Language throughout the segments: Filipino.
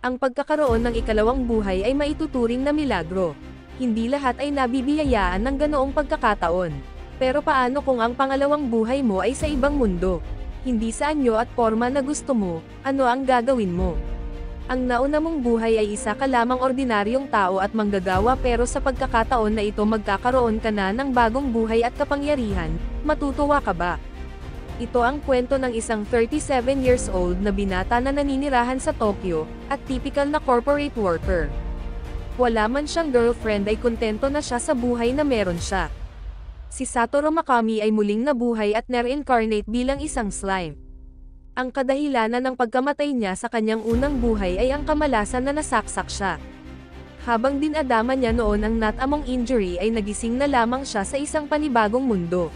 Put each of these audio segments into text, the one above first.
Ang pagkakaroon ng ikalawang buhay ay maituturing na milagro. Hindi lahat ay nabibiyayaan ng ganoong pagkakataon. Pero paano kung ang pangalawang buhay mo ay sa ibang mundo? Hindi sa anyo at forma na gusto mo, ano ang gagawin mo? Ang nauna mong buhay ay isa ka lamang ordinaryong tao at manggagawa, pero sa pagkakataon na ito magkakaroon ka na ng bagong buhay at kapangyarihan, matutuwa ka ba? Ito ang kwento ng isang 37 years old na binata na naninirahan sa Tokyo, at typical na corporate worker. Wala man siyang girlfriend ay kontento na siya sa buhay na meron siya. Si Satoru Makami ay muling nabuhay at na-reincarnate bilang isang slime. Ang kadahilanan ng pagkamatay niya sa kanyang unang buhay ay ang kamalasan na nasaksak siya. Habang dinadama niya noon ang not-among injury ay nagising na lamang siya sa isang panibagong mundo.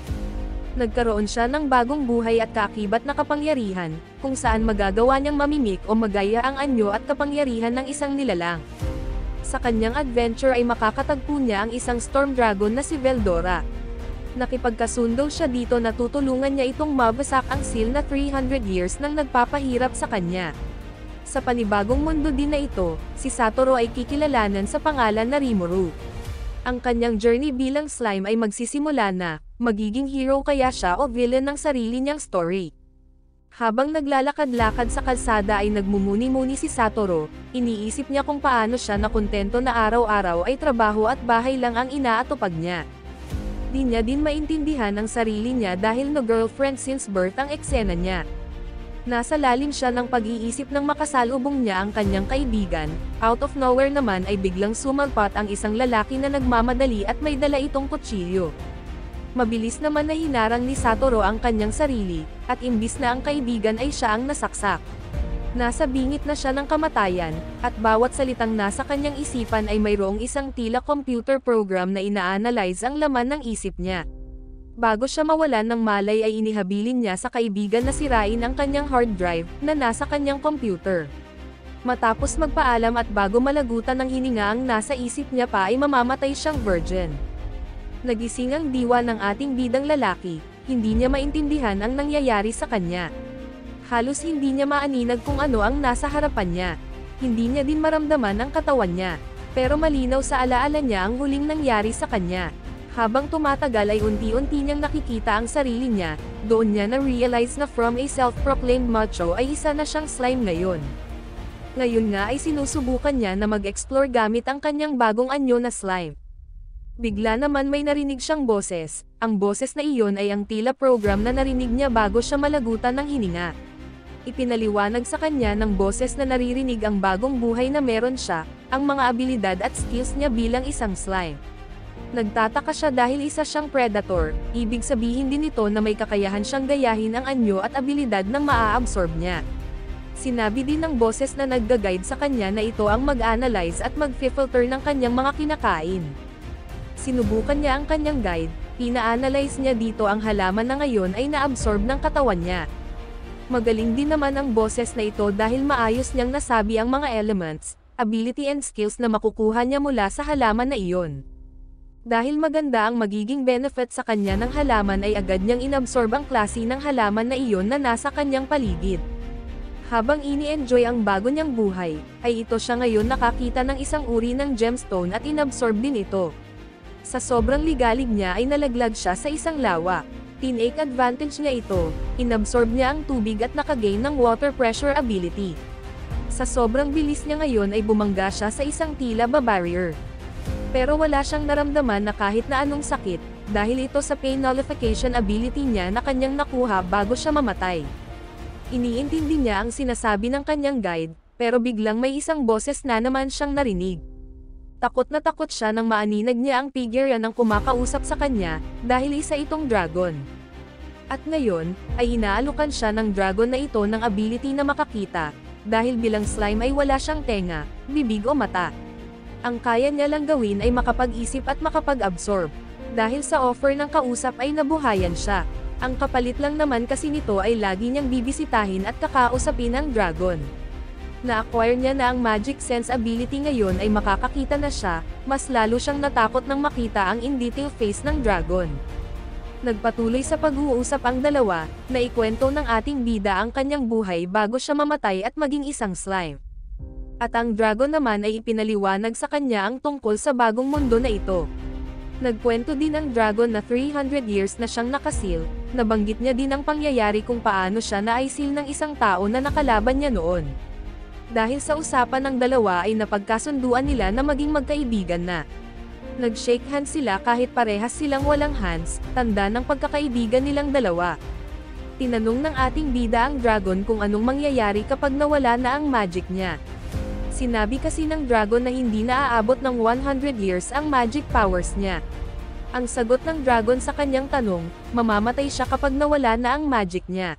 Nagkaroon siya ng bagong buhay at kaakibat na kapangyarihan, kung saan magagawa niyang mamimik o magaya ang anyo at kapangyarihan ng isang nilalang. Sa kanyang adventure ay makakatagpo niya ang isang storm dragon na si Veldora. Nakipagkasundo siya dito na tutulungan niya itong mabasak ang seal na 300 years nang nagpapahirap sa kanya. Sa panibagong mundo din na ito, si Satoru ay kikilalanan sa pangalan na Rimuru. Ang kanyang journey bilang slime ay magsisimula na, magiging hero kaya siya o villain ng sarili niyang story. Habang naglalakad-lakad sa kalsada ay nagmumuni-muni si Satoru, iniisip niya kung paano siya nakontento na araw-araw ay trabaho at bahay lang ang inaatupag niya. Di niya din maintindihan ang sarili niya dahil no girlfriend since birth ang eksena niya. Nasa lalim siya ng pag-iisip nang makasalubong niya ang kanyang kaibigan. Out of nowhere naman ay biglang sumagpat ang isang lalaki na nagmamadali at may dala itong kutsilyo. Mabilis naman na hinarang ni Satoru ang kanyang sarili, at imbis na ang kaibigan ay siya ang nasaksak. Nasa bingit na siya ng kamatayan, at bawat salitang nasa kanyang isipan ay mayroong isang tila computer program na ina-analyze ang laman ng isip niya. Bago siya mawalan ng malay ay inihabilin niya sa kaibigan na sirain ang kanyang hard drive na nasa kanyang computer. Matapos magpaalam at bago malagutan ng hininga ang nasa isip niya pa ay mamamatay siyang virgin. Nagising ang diwa ng ating bidang lalaki, hindi niya maintindihan ang nangyayari sa kanya. Halos hindi niya maaninag kung ano ang nasa harapan niya. Hindi niya din maramdaman ang katawan niya, pero malinaw sa alaala niya ang huling nangyari sa kanya. Habang tumatagal ay unti-unti niyang nakikita ang sarili niya, doon niya na-realize na from a self-proclaimed macho ay isa na siyang slime ngayon. Ngayon nga ay sinusubukan niya na mag-explore gamit ang kanyang bagong anyo na slime. Bigla naman may narinig siyang boses, ang boses na iyon ay ang tila program na narinig niya bago siya malagutan ng hininga. Ipinaliwanag sa kanya ng boses na naririnig ang bagong buhay na meron siya, ang mga abilidad at skills niya bilang isang slime. Nagtataka siya dahil isa siyang predator, ibig sabihin din ito na may kakayahan siyang gayahin ang anyo at abilidad na maa-absorb niya. Sinabi din ng boses na nagga-guide sa kanya na ito ang mag-analyze at mag-filter ng kanyang mga kinakain. Sinubukan niya ang kanyang guide, ina-analyze niya dito ang halaman na ngayon ay na-absorb ng katawan niya. Magaling din naman ang boses na ito dahil maayos niyang nasabi ang mga elements, ability and skills na makukuha niya mula sa halaman na iyon. Dahil maganda ang magiging benefit sa kanya ng halaman ay agad niyang inabsorb ang klase ng halaman na iyon na nasa kanyang paligid. Habang ini-enjoy ang bago niyang buhay, ay ito siya ngayon nakakita ng isang uri ng gemstone at inabsorb din ito. Sa sobrang ligalig niya ay nalaglag siya sa isang lawa. Tinake advantage niya ito, inabsorb niya ang tubig at nakagain ng water pressure ability. Sa sobrang bilis niya ngayon ay bumangga siya sa isang tila barrier. Pero wala siyang naramdaman na kahit na anong sakit, dahil ito sa pain nullification ability niya na kanyang nakuha bago siya mamatay. Iniintindi niya ang sinasabi ng kanyang guide, pero biglang may isang boses na naman siyang narinig. Takot na takot siya nang maaninag niya ang figure ng kumakausap sa kanya, dahil isa itong dragon. At ngayon, ay inaalukan siya ng dragon na ito ng ability na makakita, dahil bilang slime ay wala siyang tenga, bibig o mata. Ang kaya niya lang gawin ay makapag-isip at makapag-absorb. Dahil sa offer ng kausap ay nabuhayan siya. Ang kapalit lang naman kasi nito ay lagi niyang bibisitahin at kakausapin ang dragon. Na-acquire niya na ang magic sense ability ngayon ay makakakita na siya, mas lalo siyang natakot nang makita ang in-detail face ng dragon. Nagpatuloy sa pag-uusap ang dalawa, na ikwento ng ating bida ang kanyang buhay bago siya mamatay at maging isang slime. At ang dragon naman ay ipinaliwanag sa kanya ang tungkol sa bagong mundo na ito. Nagkwento din ang dragon na 300 years na siyang nakasil, nabanggit niya din ang pangyayari kung paano siya naaisil ng isang tao na nakalaban niya noon. Dahil sa usapan ng dalawa ay napagkasunduan nila na maging magkaibigan na. Nag-shake hands sila kahit parehas silang walang hands, tanda ng pagkakaibigan nilang dalawa. Tinanong ng ating bida ang dragon kung anong mangyayari kapag nawala na ang magic niya. Sinabi kasi ng dragon na hindi na aabot ng 100 years ang magic powers niya. Ang sagot ng dragon sa kanyang tanong, mamamatay siya kapag nawala na ang magic niya.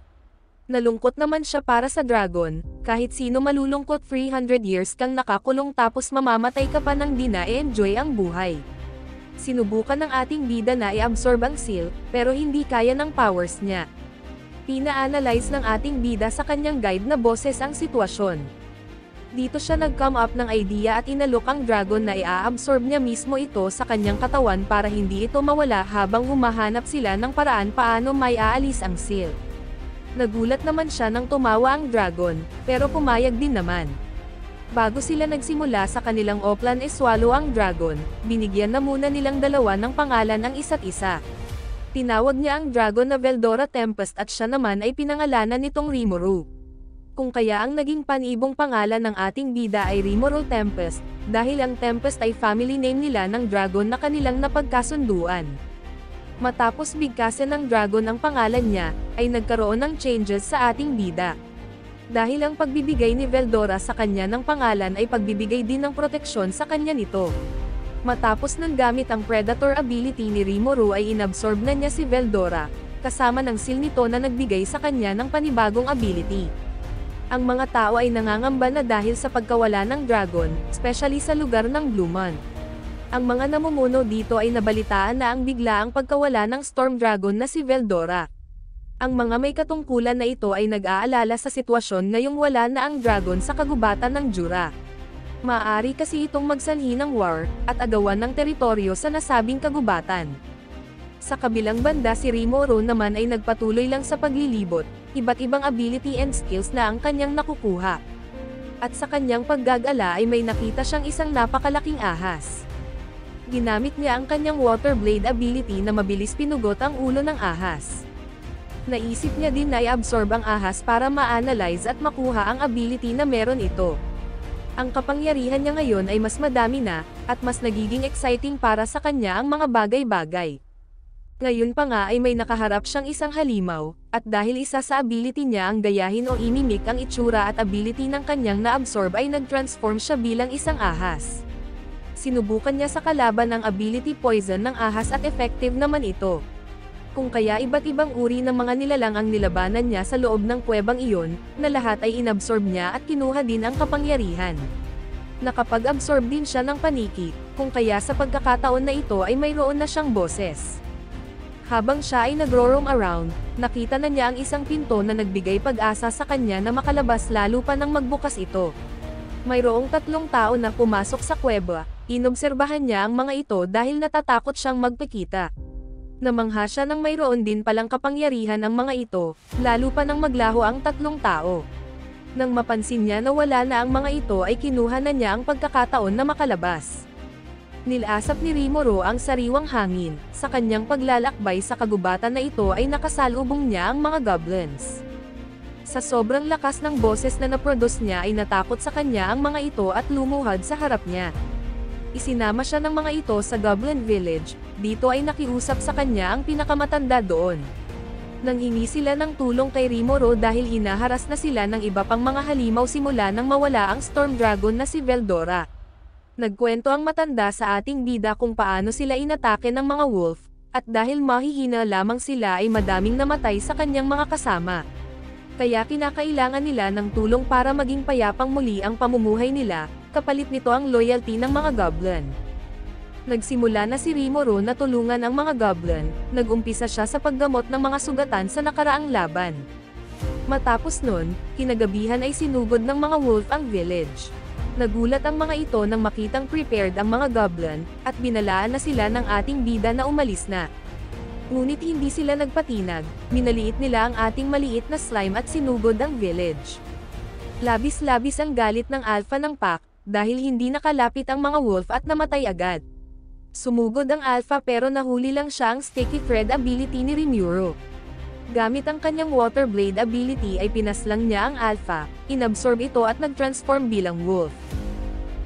Nalungkot naman siya para sa dragon, kahit sino malulungkot 300 years kang nakakulong tapos mamamatay ka pa nang di na-enjoy ang buhay. Sinubukan ng ating bida na i-absorb ang seal, pero hindi kaya ng powers niya. Pina-analyze ng ating bida sa kanyang guide na boses ang sitwasyon. Dito siya nag-come up ng idea at inalok ang dragon na i-absorb niya mismo ito sa kanyang katawan para hindi ito mawala habang humahanap sila ng paraan paano may aalis ang seal. Nagulat naman siya nang tumawa ang dragon, pero pumayag din naman. Bago sila nagsimula sa kanilang oplan swallow ang dragon, binigyan na muna nilang dalawa ng pangalan ang isa't isa. Tinawag niya ang dragon na Veldora Tempest at siya naman ay pinangalanan nitong Rimuru. Kung kaya ang naging panibong pangalan ng ating bida ay Rimuru Tempest, dahil ang Tempest ay family name nila ng dragon na kanilang napagkasunduan. Matapos bigkasin ng dragon ang pangalan niya, ay nagkaroon ng changes sa ating bida. Dahil ang pagbibigay ni Veldora sa kanya ng pangalan ay pagbibigay din ng proteksyon sa kanya nito. Matapos nang gamit ang Predator ability ni Rimuru ay inabsorb na niya si Veldora, kasama ng seal nito na nagbigay sa kanya ng panibagong ability. Ang mga tao ay nangangamba na dahil sa pagkawala ng dragon, especially sa lugar ng Blue Month. Ang mga namumuno dito ay nabalitaan na ang biglaang pagkawala ng Storm Dragon na si Veldora. Ang mga may katungkulan na ito ay nag-aalala sa sitwasyon ngayong wala na ang dragon sa kagubatan ng Jura. Maaari kasi itong magsanhi ng war, at agawan ng teritoryo sa nasabing kagubatan. Sa kabilang banda si Rimuru naman ay nagpatuloy lang sa paglilibot, iba't ibang ability and skills na ang kanyang nakukuha. At sa kanyang paggagala ay may nakita siyang isang napakalaking ahas. Ginamit niya ang kanyang water blade ability na mabilis pinugot ang ulo ng ahas. Naisip niya din na i-absorb ang ahas para ma-analyze at makuha ang ability na meron ito. Ang kapangyarihan niya ngayon ay mas madami na, at mas nagiging exciting para sa kanya ang mga bagay-bagay. Ngayon pa nga ay may nakaharap siyang isang halimaw, at dahil isa sa ability niya ang gayahin o imimik ang itsura at ability ng kanyang na-absorb ay nag-transform siya bilang isang ahas. Sinubukan niya sa kalaban ang ability poison ng ahas at effective naman ito. Kung kaya iba't ibang uri ng mga nilalang ang nilabanan niya sa loob ng kuwebang iyon, na lahat ay inabsorb niya at kinuha din ang kapangyarihan. Nakapag-absorb din siya ng paniki, kung kaya sa pagkakataon na ito ay mayroon na siyang boses. Habang siya ay nagro-roam around, nakita na niya ang isang pinto na nagbigay pag-asa sa kanya na makalabas lalo pa nang magbukas ito. Mayroong 3 tao na pumasok sa kuweba, inobserbahan niya ang mga ito dahil natatakot siyang magpakita. Namangha siya nang mayroon din palang kapangyarihan ang mga ito, lalo pa nang maglaho ang 3 tao. Nang mapansin niya na wala na ang mga ito ay kinuha na niya ang pagkakataon na makalabas. Nilasap ni Rimuru ang sariwang hangin, sa kanyang paglalakbay sa kagubatan na ito ay nakasalubong niya ang mga goblins. Sa sobrang lakas ng boses na naproduce niya ay natakot sa kanya ang mga ito at lumuhad sa harap niya. Isinama siya ng mga ito sa Goblin Village, dito ay nakiusap sa kanya ang pinakamatanda doon. Nanghingi sila ng tulong kay Rimuru dahil hinaharas na sila ng iba pang mga halimaw simula nang mawala ang Storm Dragon na si Veldora. Nagkwento ang matanda sa ating bida kung paano sila inatake ng mga wolf, at dahil mahihina lamang sila ay madaming namatay sa kanyang mga kasama. Kaya kinakailangan nila ng tulong para maging payapang muli ang pamumuhay nila, kapalit nito ang loyalty ng mga goblin. Nagsimula na si Rimuru na tulungan ang mga goblin, nag-umpisa siya sa paggamot ng mga sugatan sa nakaraang laban. Matapos nun, kinagabihan ay sinugod ng mga wolf ang village. Nagulat ang mga ito nang makitang prepared ang mga goblin, at binalaan na sila ng ating bida na umalis na. Ngunit hindi sila nagpatinag, minaliit nila ang ating maliit na slime at sinugod ang village. Labis-labis ang galit ng alpha ng pack, dahil hindi nakalapit ang mga wolf at namatay agad. Sumugod ang alpha pero nahuli lang siya ang sticky thread ability ni Rimuro. Gamit ang kanyang water blade ability ay pinaslang niya ang alpha, inabsorb ito at nag-transform bilang wolf.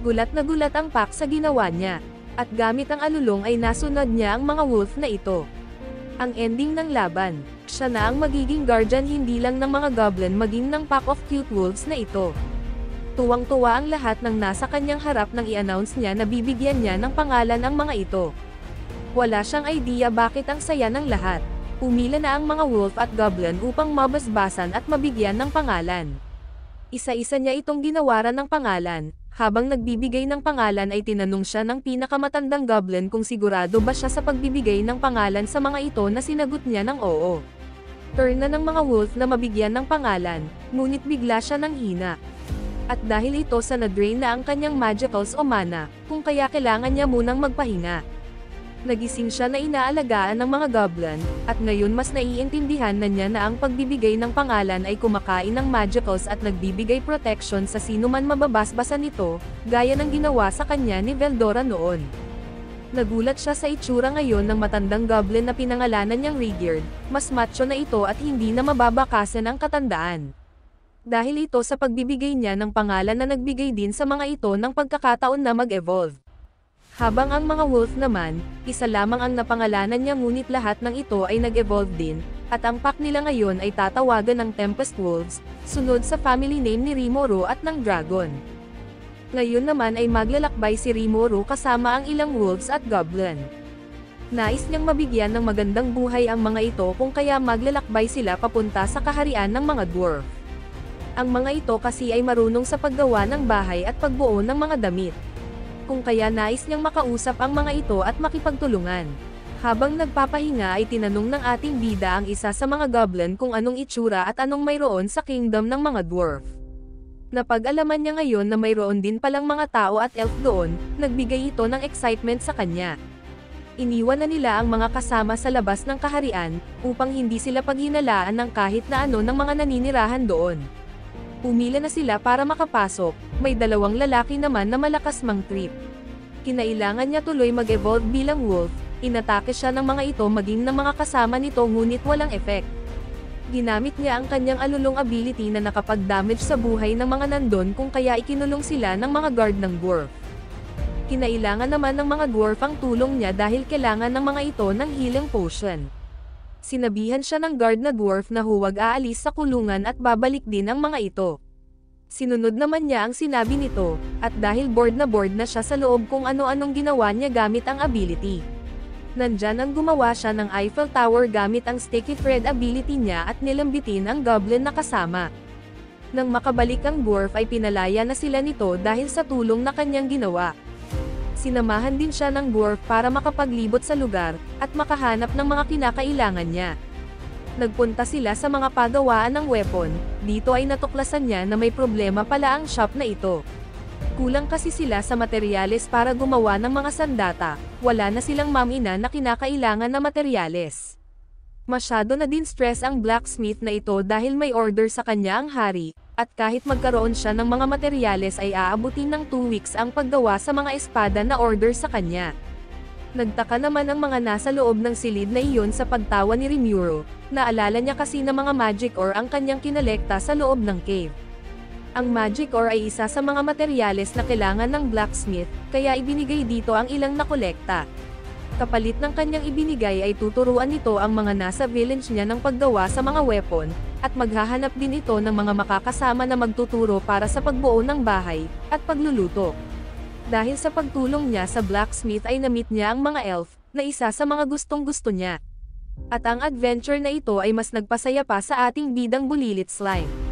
Gulat na gulat ang pack sa ginawa niya, at gamit ang alulong ay nasunod niya ang mga wolf na ito. Ang ending ng laban, siya na ang magiging guardian hindi lang ng mga goblin maging ng pack of cute wolves na ito. Tuwang-tuwa ang lahat ng nasa kanyang harap nang i-announce niya na bibigyan niya ng pangalan ang mga ito. Wala siyang idea bakit ang saya ng lahat. Pumila na ang mga wolf at goblin upang mabasbasan at mabigyan ng pangalan. Isa-isa niya itong ginawaran ng pangalan. Habang nagbibigay ng pangalan ay tinanong siya ng pinakamatandang goblin kung sigurado ba siya sa pagbibigay ng pangalan sa mga ito na sinagot niya ng oo. Turn na ng mga wolf na mabigyan ng pangalan, ngunit bigla siya ng hina. At dahil ito sa na-drain na ang kanyang magicals o mana, kung kaya kailangan niya munang magpahinga. Nagising siya na inaalagaan ng mga goblin, at ngayon mas naiintindihan na niya na ang pagbibigay ng pangalan ay kumakain ng magicals at nagbibigay protection sa sino man mababasbasan nito, gaya ng ginawa sa kanya ni Veldora noon. Nagulat siya sa itsura ngayon ng matandang goblin na pinangalanan niyang Rigerd, mas macho na ito at hindi na mababakasan ang katandaan. Dahil ito sa pagbibigay niya ng pangalan na nagbigay din sa mga ito ng pagkakataon na mag-evolve. Habang ang mga wolf naman, isa lamang ang napangalanan niya ngunit lahat ng ito ay nag-evolve din, at ang pack nila ngayon ay tatawagan ng Tempest Wolves, sunod sa family name ni Rimuro at ng Dragon. Ngayon naman ay maglalakbay si Rimuro kasama ang ilang wolves at goblin. Nais niyang mabigyan ng magandang buhay ang mga ito kung kaya maglalakbay sila papunta sa kaharian ng mga dwarf. Ang mga ito kasi ay marunong sa paggawa ng bahay at pagbuo ng mga damit. Kung kaya nais niyang makausap ang mga ito at makipagtulungan. Habang nagpapahinga ay tinanong ng ating bida ang isa sa mga goblin kung anong itsura at anong mayroon sa kingdom ng mga dwarf. Napag-alaman niya ngayon na mayroon din palang mga tao at elf doon, nagbigay ito ng excitement sa kanya. Iniwan na nila ang mga kasama sa labas ng kaharian, upang hindi sila paghinalaan ng kahit na ano ng mga naninirahan doon. Pumila na sila para makapasok, may dalawang lalaki naman na malakas mang-trip. Kinailangan niya tuloy mag-evolve bilang wolf, inatake siya ng mga ito maging ng mga kasama nito ngunit walang effect. Ginamit niya ang kanyang alulong ability na nakapag-damage sa buhay ng mga nandon kung kaya ikinulong sila ng mga guard ng dwarf. Kinailangan naman ng mga dwarf ang tulong niya dahil kailangan ng mga ito ng healing potion. Sinabihan siya ng guard na dwarf na huwag aalis sa kulungan at babalik din ang mga ito. Sinunod naman niya ang sinabi nito, at dahil bored na siya sa loob kung ano-anong ginawa niya gamit ang ability. Nandyan ang gumawa siya ng Eiffel Tower gamit ang sticky thread ability niya at nilambitin ang goblin na kasama. Nang makabalik ang dwarf ay pinalaya na sila nito dahil sa tulong na kanyang ginawa. Sinamahan din siya ng dwarf para makapaglibot sa lugar, at makahanap ng mga kinakailangan niya. Nagpunta sila sa mga pagawaan ng weapon, dito ay natuklasan niya na may problema pala ang shop na ito. Kulang kasi sila sa materyales para gumawa ng mga sandata, wala na silang mamina na kinakailangan na materyales. Masyado na din stress ang blacksmith na ito dahil may order sa kanya ang hari, at kahit magkaroon siya ng mga materyales ay aabutin ng 2 weeks ang paggawa sa mga espada na order sa kanya. Nagtaka naman ang mga nasa loob ng silid na iyon sa pagtawa ni Rimuro, naalala niya kasi na mga magic ore ang kanyang kinolekta sa loob ng cave. Ang magic ore ay isa sa mga materyales na kailangan ng blacksmith, kaya ibinigay dito ang ilang nakolekta. Kapalit ng kanyang ibinigay ay tuturuan nito ang mga nasa village niya ng paggawa sa mga weapon, at maghahanap din ito ng mga makakasama na magtuturo para sa pagbuo ng bahay, at pagluluto. Dahil sa pagtulong niya sa blacksmith ay na-meet niya ang mga elf, na isa sa mga gustong-gusto niya. At ang adventure na ito ay mas nagpasaya pa sa ating bidang bulilit slime.